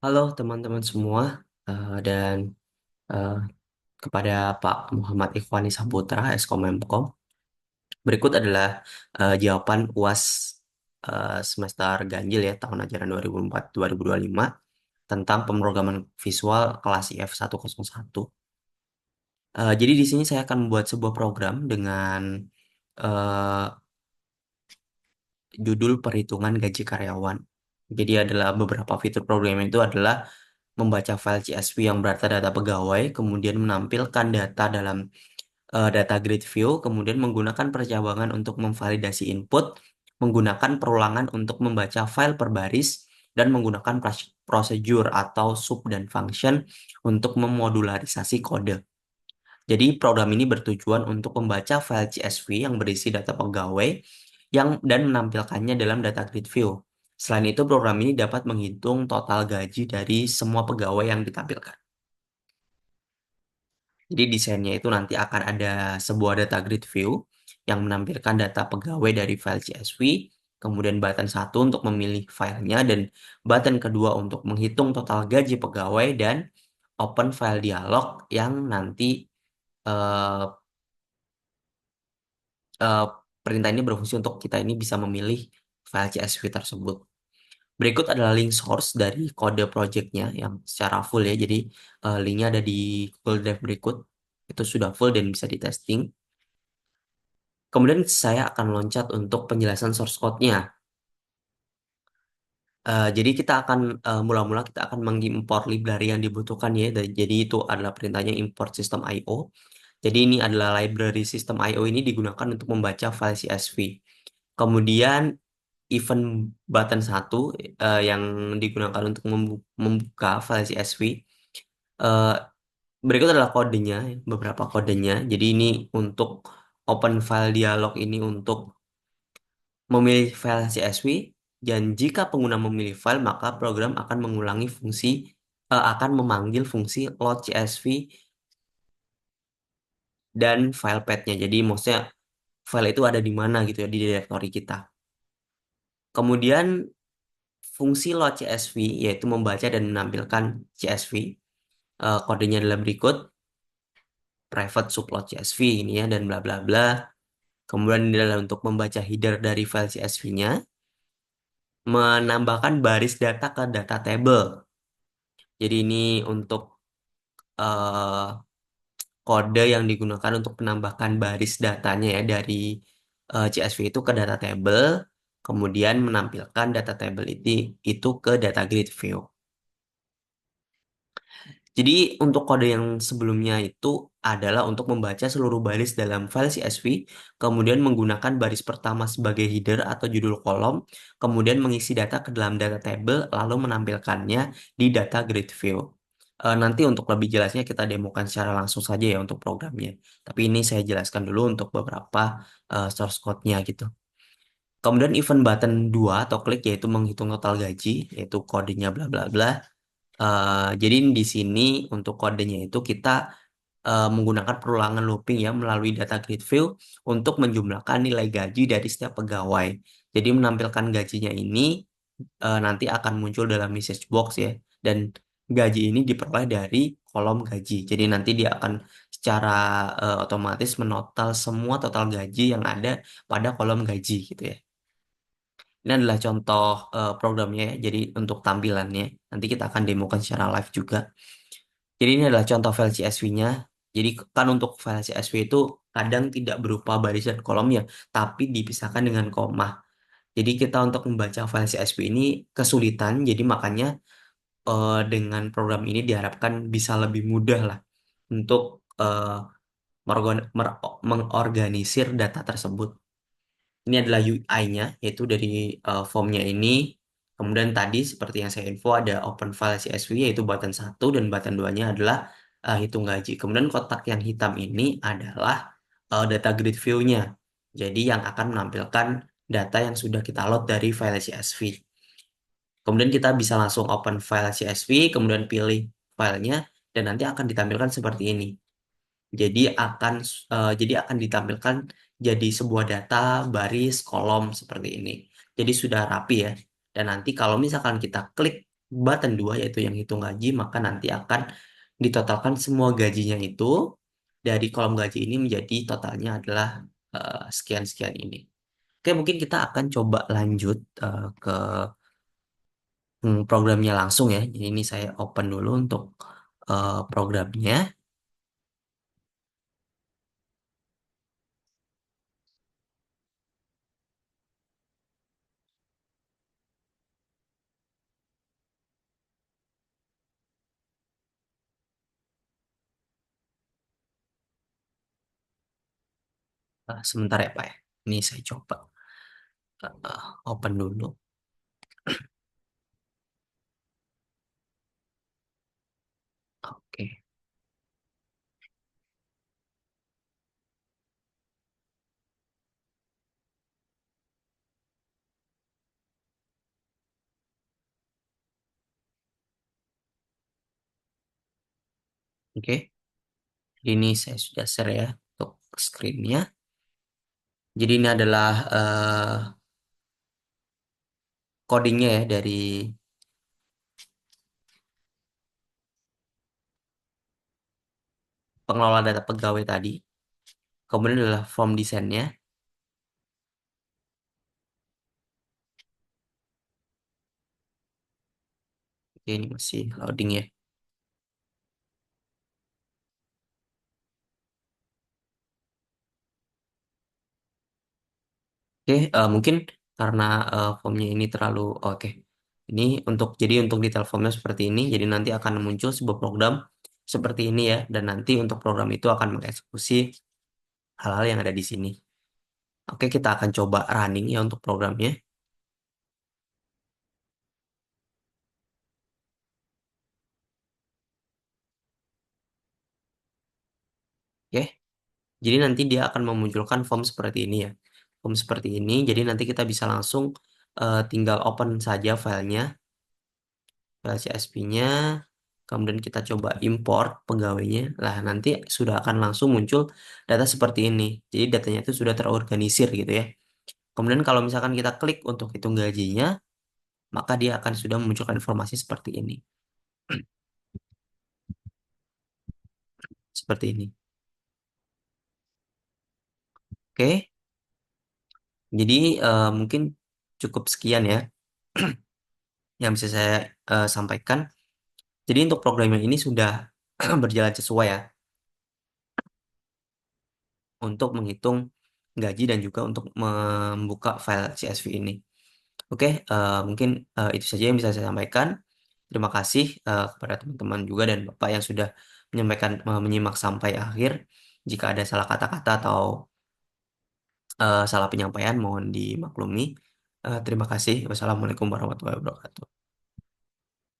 Halo teman-teman semua, dan eh, kepada Pak Muhammad Ikhwani Saputra, Eskom Memkom. Berikut adalah jawaban UAS semester ganjil ya tahun ajaran 2004-2025 tentang pemrograman visual kelas IF101. Jadi di sini saya akan membuat sebuah program dengan eh, judul perhitungan gaji karyawan. Jadi adalah beberapa fitur program itu adalah membaca file CSV yang berarti data pegawai, kemudian menampilkan data dalam data grid view, kemudian menggunakan percabangan untuk memvalidasi input, menggunakan perulangan untuk membaca file per baris, dan menggunakan prosedur atau sub dan function untuk memodularisasi kode. Jadi program ini bertujuan untuk membaca file CSV yang berisi data pegawai dan menampilkannya dalam data grid view. Selain itu, program ini dapat menghitung total gaji dari semua pegawai yang ditampilkan. Jadi desainnya itu nanti akan ada sebuah data grid view yang menampilkan data pegawai dari file CSV, kemudian button satu untuk memilih filenya, dan button kedua untuk menghitung total gaji pegawai, dan open file dialog yang nanti eh, eh, perintah ini berfungsi untuk kita ini bisa memilih file CSV tersebut. Berikut adalah link source dari kode projectnya yang secara full ya. Jadi linknya ada di Google Drive berikut. Itu sudah full dan bisa di testing. Kemudian saya akan loncat untuk penjelasan source code-nya. Jadi kita akan mula-mula kita akan mengimport library yang dibutuhkan ya. Jadi itu adalah perintahnya import system IO. Jadi ini adalah library system IO ini digunakan untuk membaca file CSV. Kemudian event button satu yang digunakan untuk membuka file CSV. Eh, Berikut adalah kodenya, beberapa kodenya. Jadi ini untuk open file dialog ini untuk memilih file CSV, dan jika pengguna memilih file, maka program akan mengulangi fungsi, akan memanggil fungsi load CSV dan file path-nya. Jadi maksudnya file itu ada di mana gitu ya di directory kita. Kemudian fungsi load CSV yaitu membaca dan menampilkan CSV. Kodenya adalah berikut: private subload CSV ini ya, dan bla bla bla. Kemudian ini adalah untuk membaca header dari file CSV-nya, menambahkan baris data ke data table. Jadi ini untuk eh, kode yang digunakan untuk menambahkan baris datanya ya dari CSV itu ke data table, kemudian menampilkan data table itu ke data grid view. Jadi untuk kode yang sebelumnya itu adalah untuk membaca seluruh baris dalam file CSV, kemudian menggunakan baris pertama sebagai header atau judul kolom, kemudian mengisi data ke dalam data table, lalu menampilkannya di data grid view. Nanti untuk lebih jelasnya kita demokan secara langsung saja ya untuk programnya. Tapi ini saya jelaskan dulu untuk beberapa source code-nya gitu. Kemudian event button 2 atau klik yaitu menghitung total gaji, yaitu kodenya bla bla bla. Jadi di sini untuk kodenya itu kita menggunakan perulangan looping ya melalui data grid view untuk menjumlahkan nilai gaji dari setiap pegawai. Jadi menampilkan gajinya ini nanti akan muncul dalam message box ya, dan gaji ini diperoleh dari kolom gaji. Jadi nanti dia akan secara otomatis menotal semua total gaji yang ada pada kolom gaji gitu ya. Ini adalah contoh programnya ya. Jadi untuk tampilannya nanti kita akan demokan secara live juga. Jadi ini adalah contoh file CSV-nya. Jadi kan untuk file CSV itu kadang tidak berupa baris dan kolom ya, tapi dipisahkan dengan koma. Jadi kita untuk membaca file CSV ini kesulitan, jadi makanya dengan program ini diharapkan bisa lebih mudah lah untuk mengorganisir data tersebut. Ini adalah UI-nya, yaitu dari formnya ini. Kemudian tadi seperti yang saya info ada open file CSV yaitu button satu, dan button 2-nya adalah hitung gaji. Kemudian kotak yang hitam ini adalah data grid view-nya. Jadi yang akan menampilkan data yang sudah kita load dari file CSV. Kemudian kita bisa langsung open file CSV, kemudian pilih filenya, dan nanti akan ditampilkan seperti ini. Jadi akan ditampilkan jadi sebuah data baris kolom seperti ini. Jadi sudah rapi ya. Dan nanti kalau misalkan kita klik button 2 yaitu yang hitung gaji, maka nanti akan ditotalkan semua gajinya itu dari kolom gaji ini menjadi totalnya adalah sekian-sekian ini. Oke, mungkin kita akan coba lanjut ke programnya langsung ya. Jadi ini saya open dulu untuk programnya. Sebentar ya Pak ya. Ini saya coba open dulu. Oke. Oke. Ini saya sudah share ya untuk screen-nya. Jadi ini adalah codingnya ya dari pengelola data pegawai tadi. Kemudian adalah form desainnya. Oke, ini masih loading ya. Oke, mungkin karena formnya ini terlalu oke. Ini untuk detail formnya seperti ini. Jadi nanti akan muncul sebuah program seperti ini ya. Dan nanti untuk program itu akan mengeksekusi hal-hal yang ada di sini. Oke, kita akan coba running ya untuk programnya. Oke, jadi nanti dia akan memunculkan form seperti ini ya. Form seperti ini. Jadi nanti kita bisa langsung tinggal open saja filenya, file CSV-nya. Kemudian kita coba import pegawainya. Lah, nanti sudah akan langsung muncul data seperti ini. Jadi datanya itu sudah terorganisir gitu ya. Kemudian kalau misalkan kita klik untuk hitung gajinya, maka dia akan sudah memunculkan informasi seperti ini. Seperti ini. Oke, jadi mungkin cukup sekian ya yang bisa saya sampaikan. Jadi untuk programnya ini sudah berjalan sesuai ya untuk menghitung gaji dan juga untuk membuka file CSV ini. Oke, mungkin itu saja yang bisa saya sampaikan. Terima kasih kepada teman-teman juga dan Bapak yang sudah menyimak sampai akhir. Jika ada salah kata-kata atau salah penyampaian, mohon dimaklumi. Terima kasih. Wassalamualaikum warahmatullahi wabarakatuh.